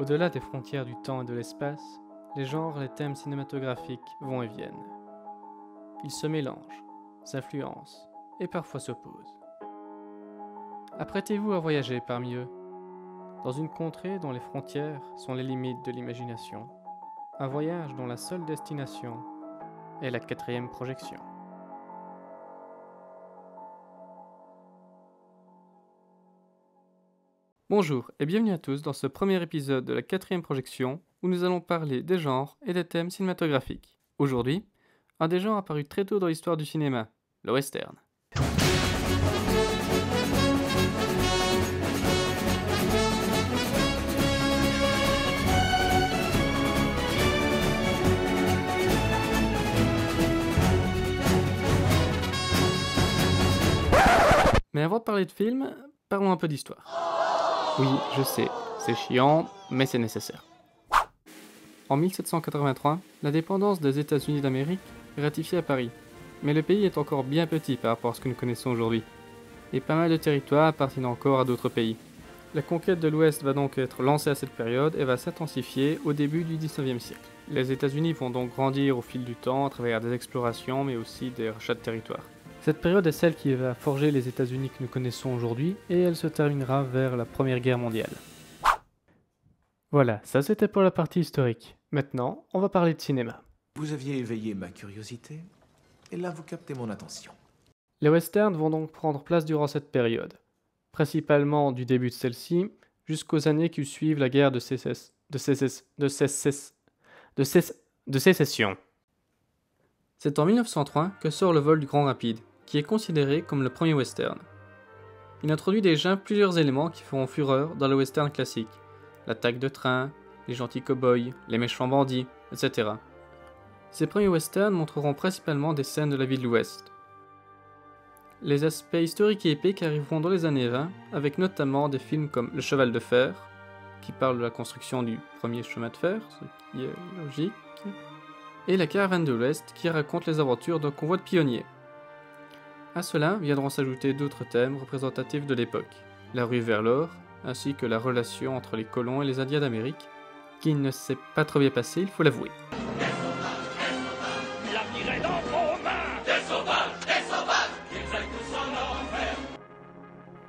Au-delà des frontières du temps et de l'espace, les genres et les thèmes cinématographiques vont et viennent. Ils se mélangent, s'influencent et parfois s'opposent. Apprêtez-vous à voyager parmi eux, dans une contrée dont les frontières sont les limites de l'imagination, un voyage dont la seule destination est la 4e projection. Bonjour et bienvenue à tous dans ce premier épisode de la 4e projection où nous allons parler des genres et des thèmes cinématographiques. Aujourd'hui, un des genres apparu très tôt dans l'histoire du cinéma, le western. Mais avant de parler de films, parlons un peu d'histoire. Oui, je sais, c'est chiant, mais c'est nécessaire. En 1783, l'indépendance des États-Unis d'Amérique est ratifiée à Paris, mais le pays est encore bien petit par rapport à ce que nous connaissons aujourd'hui, et pas mal de territoires appartiennent encore à d'autres pays. La conquête de l'Ouest va donc être lancée à cette période et va s'intensifier au début du 19e siècle. Les États-Unis vont donc grandir au fil du temps à travers des explorations, mais aussi des rachats de territoires. Cette période est celle qui va forger les États-Unis que nous connaissons aujourd'hui, et elle se terminera vers la Première Guerre mondiale. Voilà, ça c'était pour la partie historique. Maintenant, on va parler de cinéma. Vous aviez éveillé ma curiosité, et là vous captez mon attention. Les westerns vont donc prendre place durant cette période, principalement du début de celle-ci jusqu'aux années qui suivent la guerre de sécession. C'est en 1903 que sort Le Vol du Grand Rapide, qui est considéré comme le premier western. Il introduit déjà plusieurs éléments qui feront fureur dans le western classique. L'attaque de train, les gentils cow-boys, les méchants bandits, etc. Ces premiers westerns montreront principalement des scènes de la vie de l'Ouest. Les aspects historiques et épiques arriveront dans les années 20, avec notamment des films comme Le Cheval de Fer, qui parle de la construction du premier chemin de fer, ce qui est logique, et La Caravane de l'Ouest, qui raconte les aventures d'un convoi de pionniers. À cela viendront s'ajouter d'autres thèmes représentatifs de l'époque, la rue vers l'or, ainsi que la relation entre les colons et les Indiens d'Amérique, qui ne s'est pas trop bien passée, il faut l'avouer.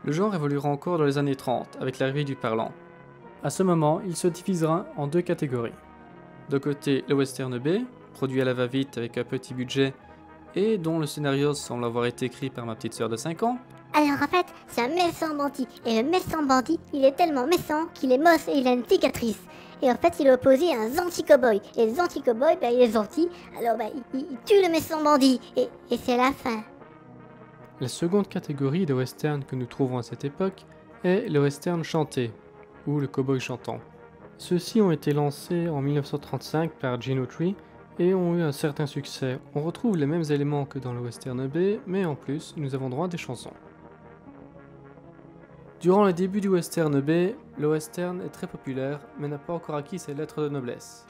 Le genre évoluera encore dans les années 30, avec l'arrivée du parlant. À ce moment, il se divisera en deux catégories. De côté, le western B, produit à la va-vite avec un petit budget, et dont le scénario semble avoir été écrit par ma petite sœur de 5 ans. Alors en fait, c'est un méchant bandit, et le méchant bandit, il est tellement méchant qu'il est moche et il a une cicatrice. Et en fait, il est opposé à un gentil cow-boy, et le gentil cow-boy, il est gentil, alors il tue le méchant bandit, et c'est la fin. La seconde catégorie de western que nous trouvons à cette époque est le western chanté, ou le cow-boy chantant. Ceux-ci ont été lancés en 1935 par Gene Autry et ont eu un certain succès. On retrouve les mêmes éléments que dans le western B, mais en plus, nous avons droit à des chansons. Durant le début du western B, le western est très populaire, mais n'a pas encore acquis ses lettres de noblesse.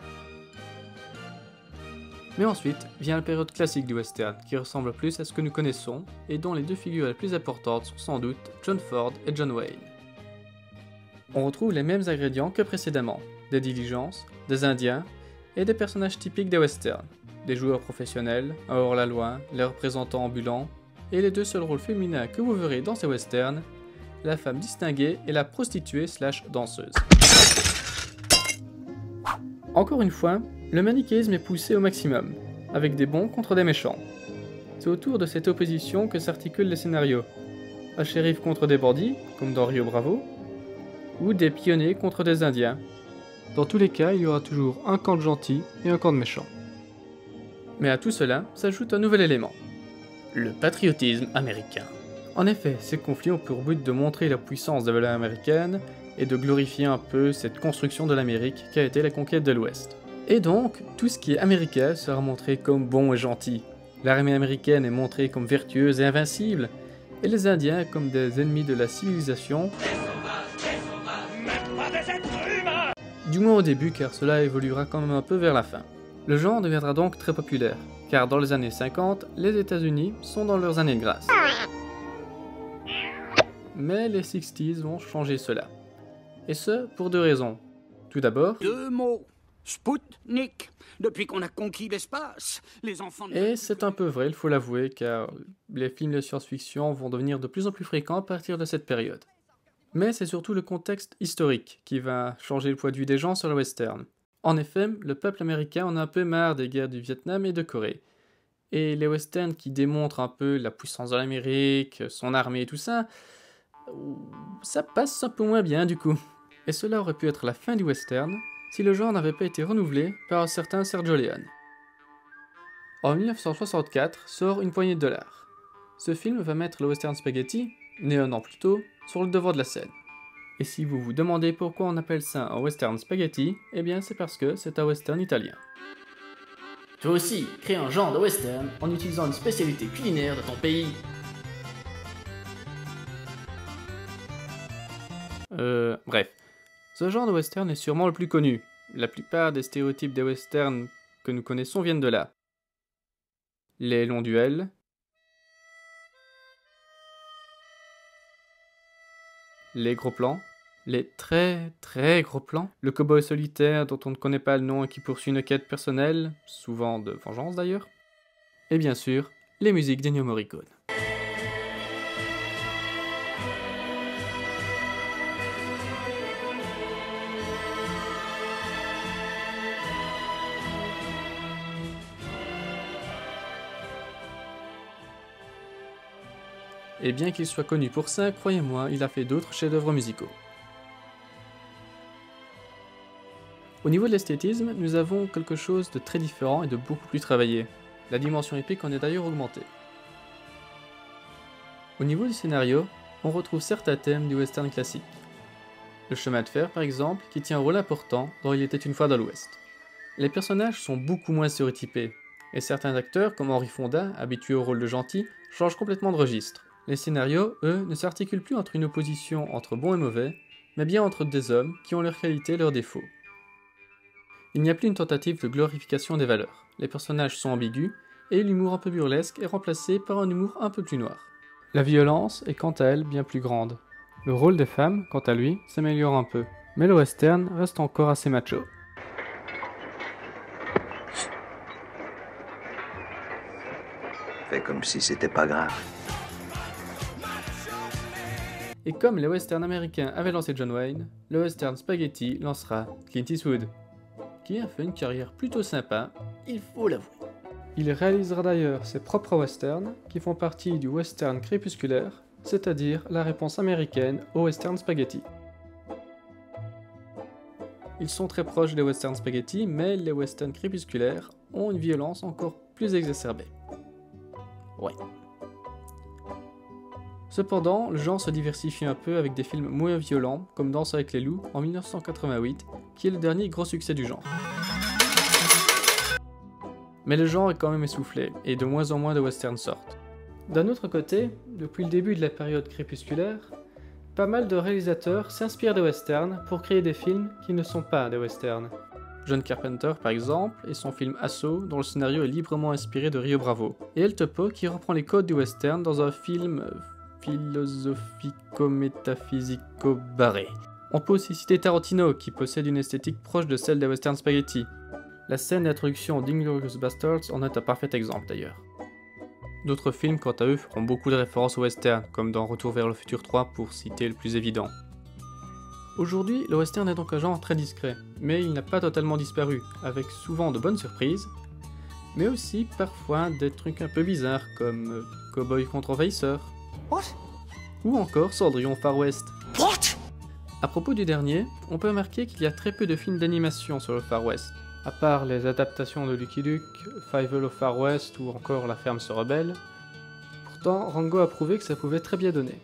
Mais ensuite vient la période classique du western, qui ressemble plus à ce que nous connaissons, et dont les deux figures les plus importantes sont sans doute John Ford et John Wayne. On retrouve les mêmes ingrédients que précédemment, des diligences, des indiens, et des personnages typiques des westerns, des joueurs professionnels, un hors-la-loi, les représentants ambulants, et les deux seuls rôles féminins que vous verrez dans ces westerns, la femme distinguée et la prostituée / danseuse. Encore une fois, le manichéisme est poussé au maximum, avec des bons contre des méchants. C'est autour de cette opposition que s'articulent les scénarios. Un shérif contre des bandits, comme dans Rio Bravo, ou des pionniers contre des indiens. Dans tous les cas, il y aura toujours un camp de gentils et un camp de méchants. Mais à tout cela s'ajoute un nouvel élément, le patriotisme américain. En effet, ces conflits ont pour but de montrer la puissance des valeurs américaines et de glorifier un peu cette construction de l'Amérique qu'a été la conquête de l'Ouest. Et donc, tout ce qui est américain sera montré comme bon et gentil. L'armée américaine est montrée comme vertueuse et invincible, et les Indiens comme des ennemis de la civilisation. Du moins au début, car cela évoluera quand même un peu vers la fin. Le genre deviendra donc très populaire, car dans les années 50, les États-Unis sont dans leurs années de grâce. Mais les 60s vont changer cela. Et ce, pour deux raisons. Tout d'abord, 2 mots. Spoutnik. Depuis qu'on a conquis l'espace, les enfants... et c'est un peu vrai, il faut l'avouer, car les films de science-fiction vont devenir de plus en plus fréquents à partir de cette période. Mais c'est surtout le contexte historique qui va changer le point de vue des gens sur le western. En effet, le peuple américain en a un peu marre des guerres du Vietnam et de Corée. Et les westerns qui démontrent un peu la puissance de l'Amérique, son armée et tout ça, ça passe un peu moins bien du coup. Et cela aurait pu être la fin du western si le genre n'avait pas été renouvelé par un certain Sergio Leone. En 1964 sort Une poignée de dollars. Ce film va mettre le western spaghetti, né un an plus tôt, sur le devant de la scène. Et si vous vous demandez pourquoi on appelle ça un western spaghetti, eh bien c'est parce que c'est un western italien. Toi aussi, crée un genre de western en utilisant une spécialité culinaire de ton pays. Bref. Ce genre de western est sûrement le plus connu. La plupart des stéréotypes des westerns que nous connaissons viennent de là. Les longs duels, les gros plans, les très gros plans, le cow-boy solitaire dont on ne connaît pas le nom et qui poursuit une quête personnelle, souvent de vengeance d'ailleurs, et bien sûr, les musiques d'Ennio Morricone. Et bien qu'il soit connu pour ça, croyez-moi, il a fait d'autres chefs-d'œuvre musicaux. Au niveau de l'esthétisme, nous avons quelque chose de très différent et de beaucoup plus travaillé. La dimension épique en est d'ailleurs augmentée. Au niveau du scénario, on retrouve certains thèmes du western classique. Le chemin de fer, par exemple, qui tient un rôle important dans Il était une fois dans l'Ouest. Les personnages sont beaucoup moins stéréotypés, et certains acteurs, comme Henry Fonda, habitués au rôle de gentil, changent complètement de registre. Les scénarios, eux, ne s'articulent plus entre une opposition entre bon et mauvais, mais bien entre des hommes qui ont leurs qualités et leurs défauts. Il n'y a plus une tentative de glorification des valeurs. Les personnages sont ambigus, et l'humour un peu burlesque est remplacé par un humour un peu plus noir. La violence est quant à elle bien plus grande. Le rôle des femmes, quant à lui, s'améliore un peu, mais le western reste encore assez macho. Fais comme si c'était pas grave. Et comme les westerns américains avaient lancé John Wayne, le western spaghetti lancera Clint Eastwood, qui a fait une carrière plutôt sympa, il faut l'avouer. Il réalisera d'ailleurs ses propres westerns, qui font partie du western crépusculaire, c'est-à-dire la réponse américaine au western spaghetti. Ils sont très proches des western spaghetti, mais les westerns crépusculaires ont une violence encore plus exacerbée. Ouais. Cependant, le genre se diversifie un peu avec des films moins violents, comme Danse avec les loups en 1988, qui est le dernier gros succès du genre. Mais le genre est quand même essoufflé, et de moins en moins de westerns sortent. D'un autre côté, depuis le début de la période crépusculaire, pas mal de réalisateurs s'inspirent des westerns pour créer des films qui ne sont pas des westerns. John Carpenter par exemple, et son film Assaut, dont le scénario est librement inspiré de Rio Bravo, et El Topo qui reprend les codes du western dans un film philosophico-métaphysico-barré. On peut aussi citer Tarantino, qui possède une esthétique proche de celle des western spaghetti. La scène d'introduction d'Inglourious Basterds en est un parfait exemple d'ailleurs. D'autres films, quant à eux, feront beaucoup de références au western, comme dans Retour vers le futur 3 pour citer le plus évident. Aujourd'hui, le western est donc un genre très discret, mais il n'a pas totalement disparu, avec souvent de bonnes surprises, mais aussi parfois des trucs un peu bizarres comme Cowboy contre envahisseur, ou encore Cendrillon Far West. À propos du dernier, on peut remarquer qu'il y a très peu de films d'animation sur le Far West. À part les adaptations de Lucky Luke, Fievel of Far West ou encore La ferme se rebelle. Pourtant, Rango a prouvé que ça pouvait très bien donner.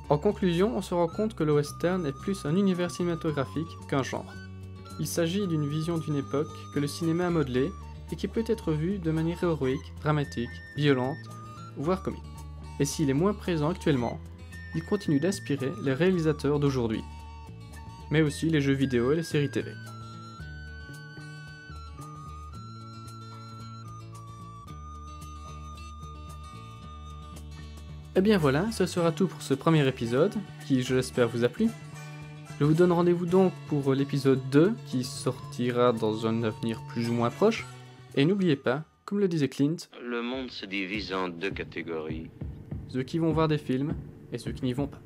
En conclusion, on se rend compte que le western est plus un univers cinématographique qu'un genre. Il s'agit d'une vision d'une époque que le cinéma a modelée et qui peut être vue de manière héroïque, dramatique, violente, voire comique. Et s'il est moins présent actuellement, il continue d'inspirer les réalisateurs d'aujourd'hui. mais aussi les jeux vidéo et les séries TV. Et bien voilà, ce sera tout pour ce premier épisode, qui je l'espère vous a plu. Je vous donne rendez-vous donc pour l'épisode 2, qui sortira dans un avenir plus ou moins proche. Et n'oubliez pas, comme le disait Clint, le monde se divise en deux catégories. ceux qui vont voir des films et ceux qui n'y vont pas.